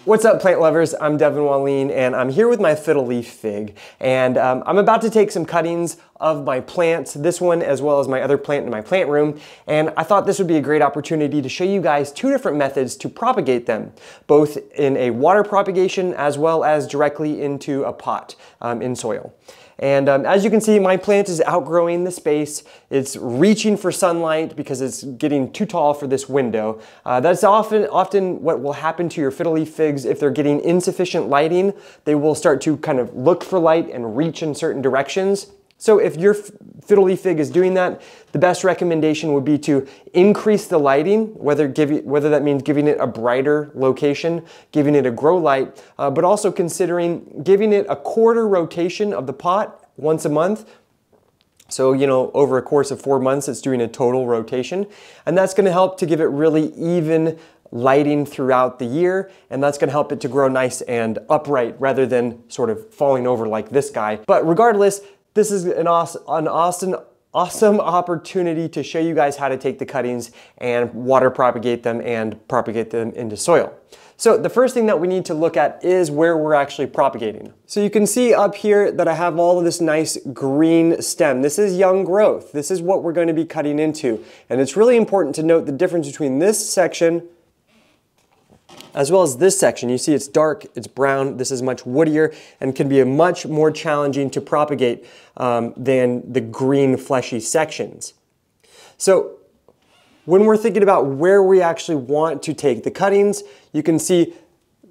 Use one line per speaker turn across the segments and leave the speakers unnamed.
What's up, plant lovers? I'm Devin Wallien, and I'm here with my Fiddle Leaf Fig. And I'm about to take some cuttings of my plants, this one as well as my other plant in my plant room. And I thought this would be a great opportunity to show you guys two different methods to propagate them, both in a water propagation as well as directly into a pot in soil. And as you can see, my plant is outgrowing the space. It's reaching for sunlight because it's getting too tall for this window. That's often what will happen to your Fiddle Leaf Figs. If they're getting insufficient lighting, they will start to kind of look for light and reach in certain directions. So if your Fiddle Leaf Fig is doing that, the best recommendation would be to increase the lighting, whether that means giving it a brighter location, giving it a grow light, but also considering giving it a quarter rotation of the pot once a month. So, over a course of 4 months, it's doing a total rotation. And that's gonna help to give it really even lighting throughout the year, and that's gonna help it to grow nice and upright rather than sort of falling over like this guy. But regardless, this is an awesome opportunity to show you guys how to take the cuttings and water propagate them and propagate them into soil. So the first thing that we need to look at is where we're actually propagating. So you can see up here that I have all of this nice green stem. This is young growth. This is what we're going to be cutting into. And it's really important to note the difference between this section as well as this section. You see it's dark, it's brown, this is much woodier and can be much more challenging to propagate than the green fleshy sections. So when we're thinking about where we actually want to take the cuttings, you can see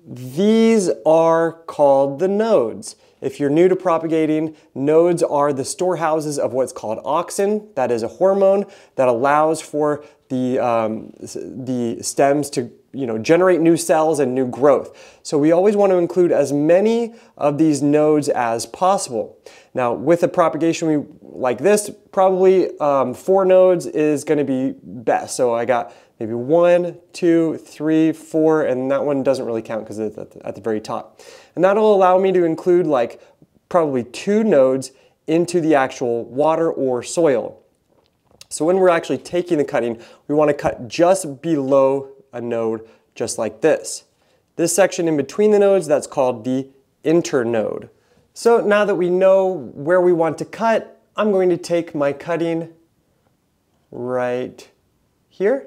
these are called the nodes. If you're new to propagating, nodes are the storehouses of what's called auxin. That is a hormone that allows for the stems to generate new cells and new growth. So we always want to include as many of these nodes as possible. Now with a propagation like this, probably 4 nodes is going to be best. So I got maybe 1, 2, 3, 4, and that one doesn't really count because it's at the very top. And that'll allow me to include like probably 2 nodes into the actual water or soil. So when we're actually taking the cutting, we want to cut just below a node, just like this. This section in between the nodes, that's called the internode. So now that we know where we want to cut, I'm going to take my cutting right here.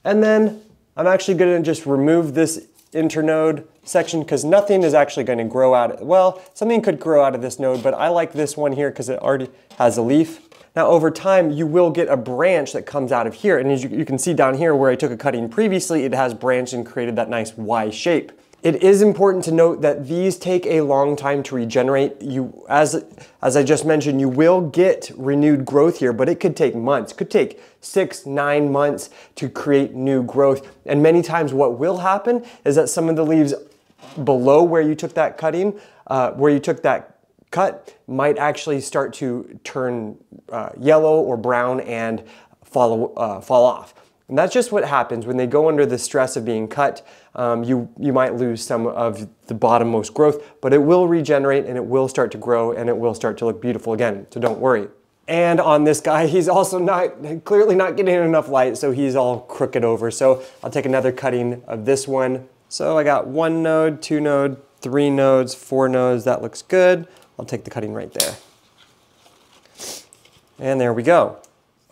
And then I'm actually going to just remove this internode section because nothing is actually going to grow out. Well, something could grow out of this node, but I like this one here because it already has a leaf. Now over time, you will get a branch that comes out of here. And as you can see down here where I took a cutting previously, it has branched and created that nice Y shape. It is important to note that these take a long time to regenerate. As I just mentioned, you will get renewed growth here, but it could take months. It could take 6, 9 months to create new growth. And many times what will happen is that some of the leaves below where you took that cutting, where you took that cut, might actually start to turn yellow or brown and fall off. And that's just what happens when they go under the stress of being cut. You might lose some of the bottommost growth, but it will regenerate and it will start to grow and it will start to look beautiful again, so don't worry. And on this guy, he's also clearly not getting enough light, so he's all crooked over. So I'll take another cutting of this one. So I got 1 node, 2 node, 3 nodes, 4 nodes, that looks good. I'll take the cutting right there. And there we go.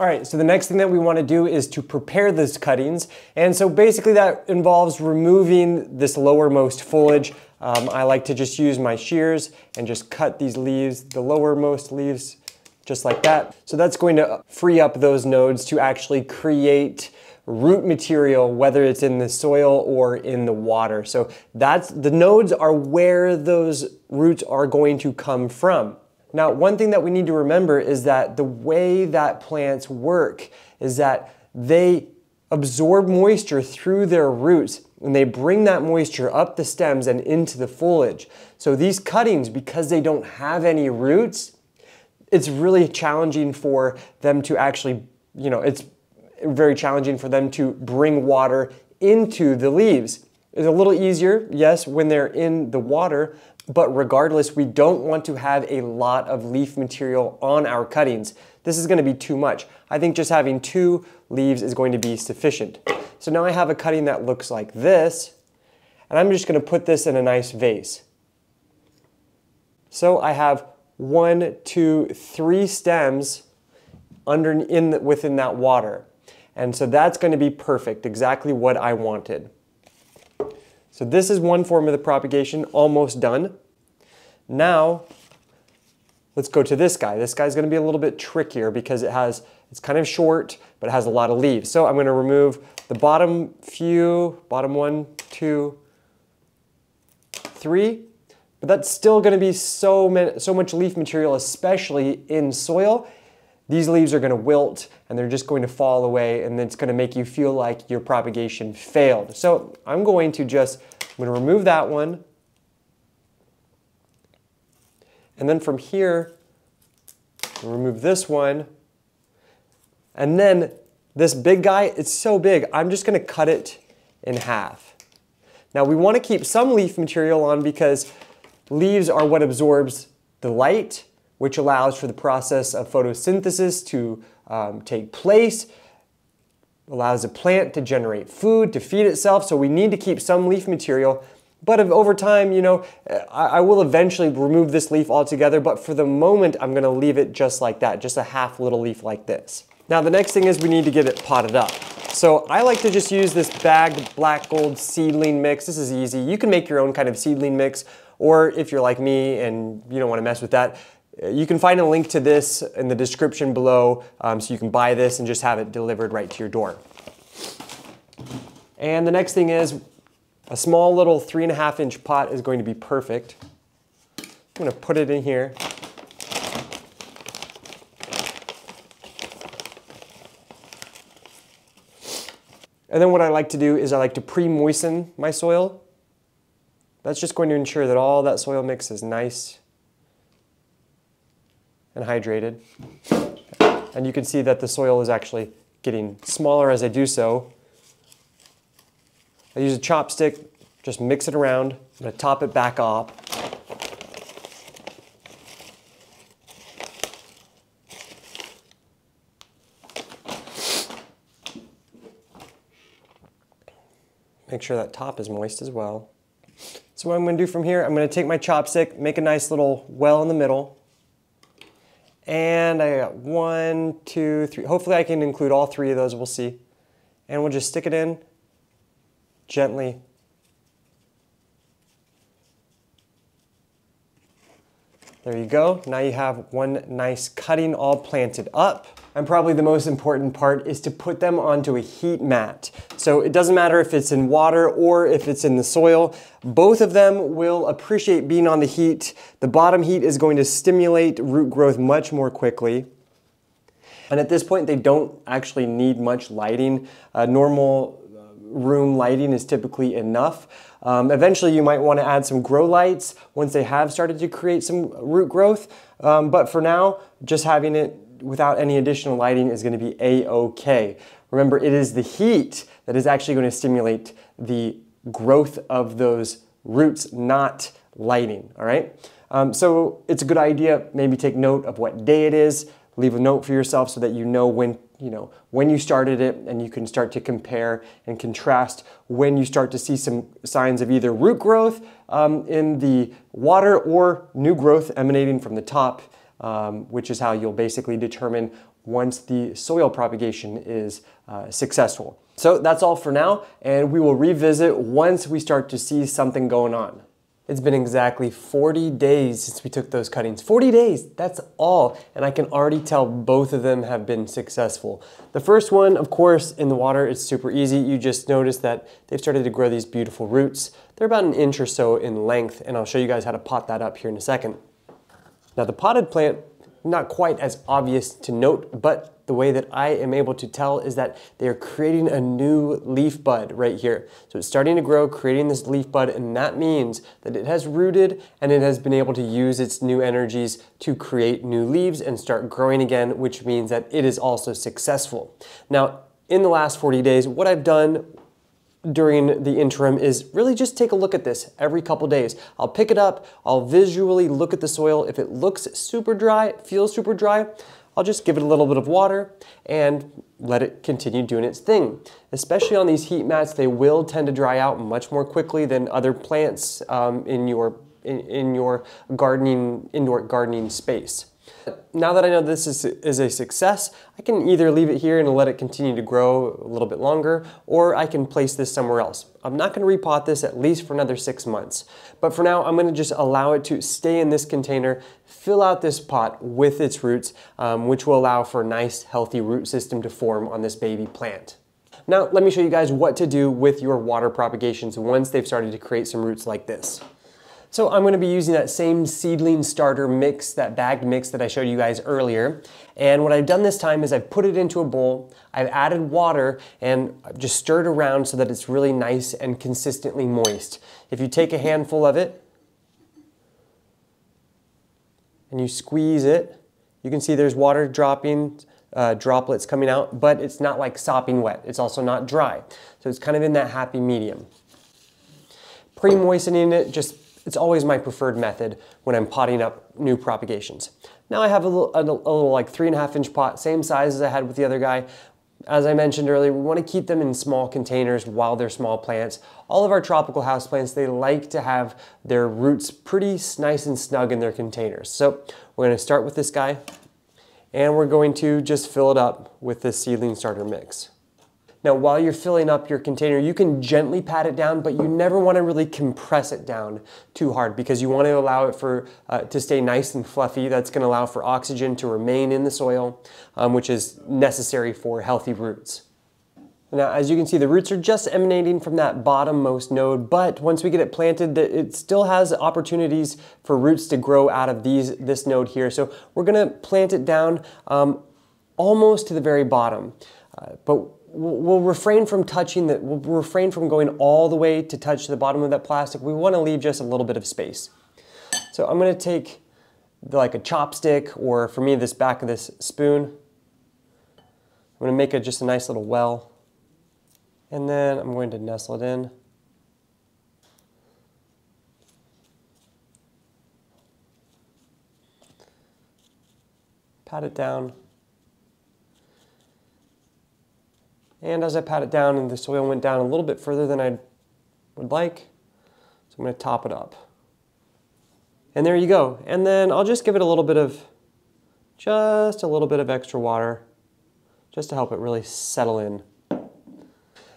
All right, so the next thing that we want to do is to prepare these cuttings. And so basically that involves removing this lowermost foliage. I like to just use my shears and just cut these leaves, the lowermost leaves, just like that. So that's going to free up those nodes to actually create root material, whether it's in the soil or in the water. So the nodes are where those roots are going to come from. Now, one thing that we need to remember is that the way that plants work is that they absorb moisture through their roots and they bring that moisture up the stems and into the foliage. So these cuttings, because they don't have any roots, it's really challenging for them to actually, it's very challenging for them to bring water into the leaves. It's a little easier, yes, when they're in the water, but regardless, we don't want to have a lot of leaf material on our cuttings. this is going to be too much. I think just having 2 leaves is going to be sufficient. So now I have a cutting that looks like this, and I'm just going to put this in a nice vase. So I have 1, 2, 3 stems within that water. And so that's going to be perfect, exactly what I wanted. So this is one form of the propagation, almost done. Now, let's go to this guy. This guy's going to be a little bit trickier because it's kind of short, but it has a lot of leaves. So I'm going to remove the bottom 1, 2, 3. But that's still going to be so much leaf material, especially in soil. These leaves are going to wilt and they're just going to fall away, and it's going to make you feel like your propagation failed. So I'm going to remove that one. And then from here, remove this one. And then this big guy, it's so big, I'm just going to cut it in half. Now we want to keep some leaf material on because leaves are what absorbs the light, which allows for the process of photosynthesis to take place, allows the plant to generate food, to feed itself, so we need to keep some leaf material. But over time, you know, I will eventually remove this leaf altogether, but for the moment, I'm gonna leave it just like that, just a half little leaf like this. Now, the next thing is we need to get it potted up. So I like to just use this bagged black gold seedling mix. This is easy. You can make your own kind of seedling mix, or if you're like me and you don't wanna mess with that, you can find a link to this in the description below, so you can buy this and just have it delivered right to your door. And the next thing is a small little 3.5 inch pot is going to be perfect. I'm going to put it in here. And then what I like to do is I like to pre-moisten my soil. That's just going to ensure that all that soil mix is nice and hydrated. And you can see that the soil is actually getting smaller as I do so. I use a chopstick, just mix it around. I'm going to top it back up. Make sure that top is moist as well. So what I'm going to do from here, I'm going to take my chopstick, make a nice little well in the middle. And I got 1, 2, 3. Hopefully I can include all 3 of those, we'll see. And we'll just stick it in gently. There you go. Now you have one nice cutting all planted up. And probably the most important part is to put them onto a heat mat. So it doesn't matter if it's in water or if it's in the soil. Both of them will appreciate being on the heat. The bottom heat is going to stimulate root growth much more quickly. And at this point, they don't actually need much lighting. Normal room lighting is typically enough. Eventually you might want to add some grow lights once they have started to create some root growth. But for now, just having it without any additional lighting is going to be a-okay. Remember, it is the heat that is actually going to stimulate the growth of those roots, not lighting, all right? So it's a good idea, maybe take note of what day it is, leave a note for yourself so that you know when you started it, and you can start to compare and contrast when you start to see some signs of either root growth in the water or new growth emanating from the top, which is how you'll basically determine once the soil propagation is successful. So that's all for now, and we will revisit once we start to see something going on. It's been exactly 40 days since we took those cuttings. 40 days, that's all. And I can already tell both of them have been successful. The first one, of course, in the water, it's super easy. You just notice that they've started to grow these beautiful roots. They're about 1 inch or so in length, and I'll show you guys how to pot that up here in a second. Now the potted plant, not quite as obvious to note, but the way that I am able to tell is that they're creating a new leaf bud right here. So it's starting to grow, creating this leaf bud, and that means that it has rooted and it has been able to use its new energies to create new leaves and start growing again, which means that it is also successful. Now, in the last 40 days, what I've done during the interim is really just take a look at this every couple days. I'll pick it up, I'll visually look at the soil. If it looks super dry, feels super dry, I'll just give it a little bit of water and let it continue doing its thing. Especially on these heat mats, they will tend to dry out much more quickly than other plants in your indoor gardening space. Now that I know this is a success, I can either leave it here and let it continue to grow a little bit longer, or I can place this somewhere else. I'm not going to repot this at least for another 6 months. But for now, I'm going to just allow it to stay in this container, fill out this pot with its roots, which will allow for a nice, healthy root system to form on this baby plant. Now, let me show you guys what to do with your water propagations once they've started to create some roots like this. So I'm going to be using that same seedling starter mix, that bagged mix that I showed you guys earlier. And what I've done this time is I've put it into a bowl, I've added water, and I've just stirred around so that it's really nice and consistently moist. If you take a handful of it and you squeeze it, you can see there's water dropping, droplets coming out, but it's not like sopping wet. It's also not dry. So it's kind of in that happy medium. Pre-moistening it, it's always my preferred method when I'm potting up new propagations. Now I have a little like 3.5 inch pot, same size as I had with the other guy. As I mentioned earlier, we want to keep them in small containers while they're small plants. All of our tropical houseplants, they like to have their roots pretty nice and snug in their containers. So we're going to start with this guy, and we're going to just fill it up with this seedling starter mix. Now, while you're filling up your container, you can gently pat it down, but you never want to really compress it down too hard because you want to allow it to stay nice and fluffy. That's going to allow for oxygen to remain in the soil, which is necessary for healthy roots. Now, as you can see, the roots are just emanating from that bottommost node, but once we get it planted, it still has opportunities for roots to grow out of this node here. So we're going to plant it down almost to the very bottom, but we'll refrain from we'll refrain from going all the way to touch the bottom of that plastic. We want to leave just a little bit of space. So I'm going to take like a chopstick, or for me, this back of this spoon. I'm going to make just a nice little well. And then I'm going to nestle it in. Pat it down. And as I pat it down, and the soil went down a little bit further than I would like, so I'm going to top it up. And there you go. And then I'll just give it just a little bit of extra water, just to help it really settle in.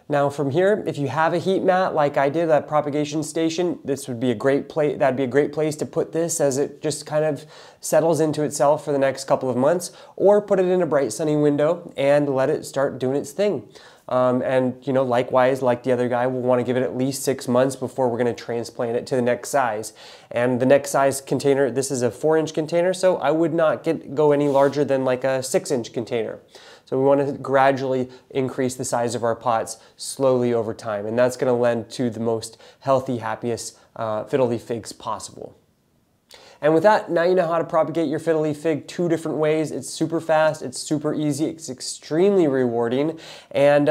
Now from here, if you have a heat mat like I did, that propagation station, this would be a great place. That'd be a great place to put this as it just kind of settles into itself for the next couple of months, or put it in a bright sunny window and let it start doing its thing. And you know, likewise, like the other guy, we'll want to give it at least 6 months before we're going to transplant it to the next size. And the next size container, this is a 4-inch container, so I would not go any larger than like a 6-inch container. So we want to gradually increase the size of our pots slowly over time, and that's going to lend to the most healthy, happiest Fiddle Leaf Figs possible. And with that, now you know how to propagate your Fiddle Leaf Fig 2 different ways. It's super fast, it's super easy, it's extremely rewarding, and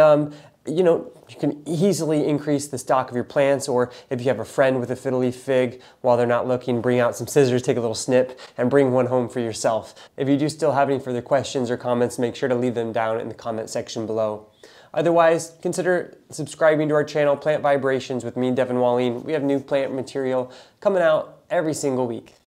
you know, you can easily increase the stock of your plants, or if you have a friend with a Fiddle Leaf Fig, while they're not looking, bring out some scissors, take a little snip, and bring one home for yourself. If you do still have any further questions or comments, make sure to leave them down in the comment section below. Otherwise, consider subscribing to our channel, Plant Vibrations with me, Devin Wallien. We have new plant material coming out every single week.